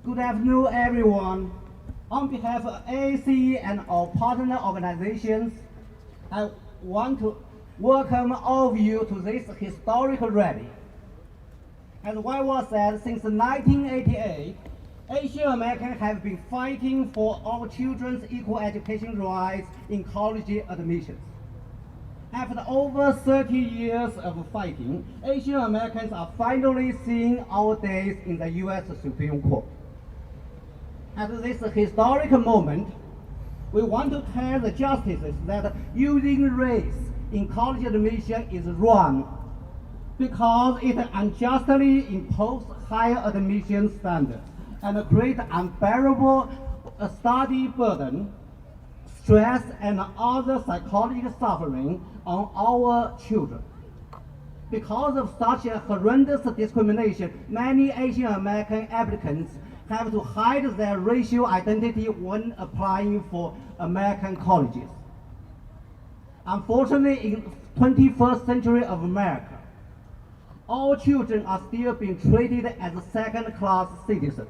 Good afternoon, everyone. On behalf of AACE and our partner organizations, I want to welcome all of you to this historical rally. As was said, since 1988, Asian Americans have been fighting for all children's equal education rights in college admissions. After over 30 years of fighting, Asian Americans are finally seeing our days in the U.S. Supreme Court. At this historic moment, we want to tell the justices that using race in college admission is wrong because it unjustly imposes higher admission standards and creates unbearable study burden, stress, and other psychological suffering on our children. Because of such a horrendous discrimination, many Asian American applicants have to hide their racial identity when applying for American colleges. Unfortunately, in 21st century of America, all children are still being treated as second-class citizens.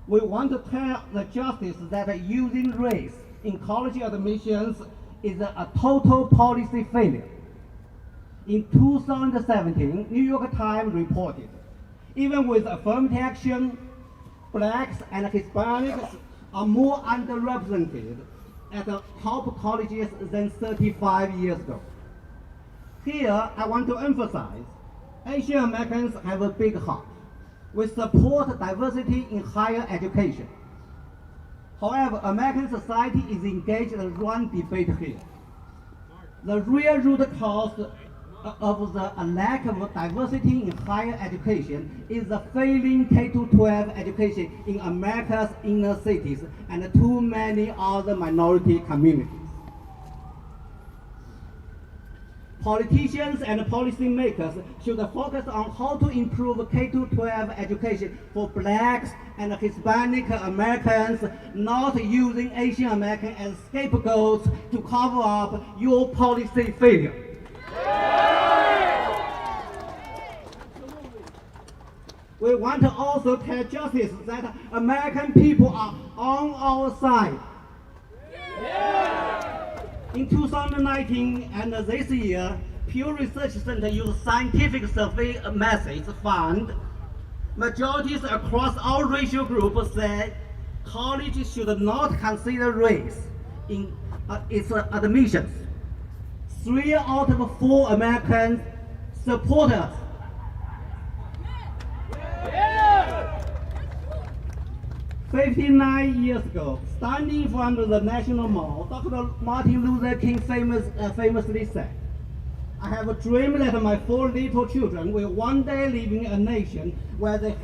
We want to tell the justice that using race in college admissions is a total policy failure. In 2017, New York Times reported, even with affirmative action, blacks and Hispanics are more underrepresented at the top colleges than 35 years ago. Here, I want to emphasize, Asian Americans have a big heart. We support diversity in higher education. However, American society is engaged in one debate here. The real root cause of the lack of diversity in higher education is the failing K-12 education in America's inner cities and too many other minority communities. Politicians and policymakers should focus on how to improve K-12 education for blacks and Hispanic Americans, not using Asian Americans as scapegoats to cover up your policy failure. We want to also tell justice that American people are on our side. In 2019 and this year, Pew Research Center used scientific survey methods found majorities across all racial groups said colleges should not consider race in its admissions. 3 out of 4 Americans support us. 59 years ago, standing in front of the National Mall, Dr. Martin Luther King famously said, "I have a dream that my 4 little children will one day live in a nation where they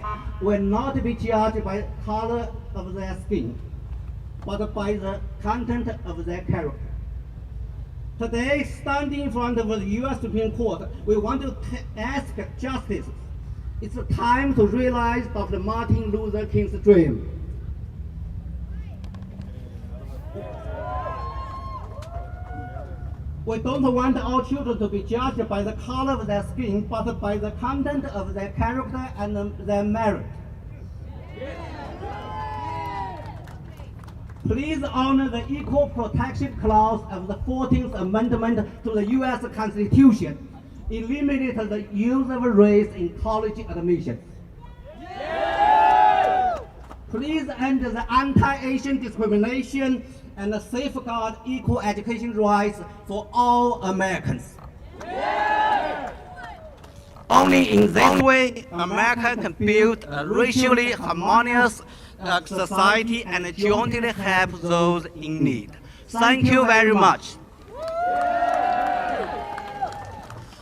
will not be judged by the color of their skin, but by the content of their character." Today, standing in front of the U.S. Supreme Court, we want to ask justice. It's time to realize Dr. Martin Luther King's dream. We don't want our children to be judged by the color of their skin, but by the content of their character and their merit. Please honor the Equal Protection Clause of the 14th Amendment to the U.S. Constitution. Eliminate the use of race in college admissions. Please end the anti-Asian discrimination and safeguard equal education rights for all Americans. Only in this way, America can build a racially harmonious society and jointly help those in need. Thank you very much.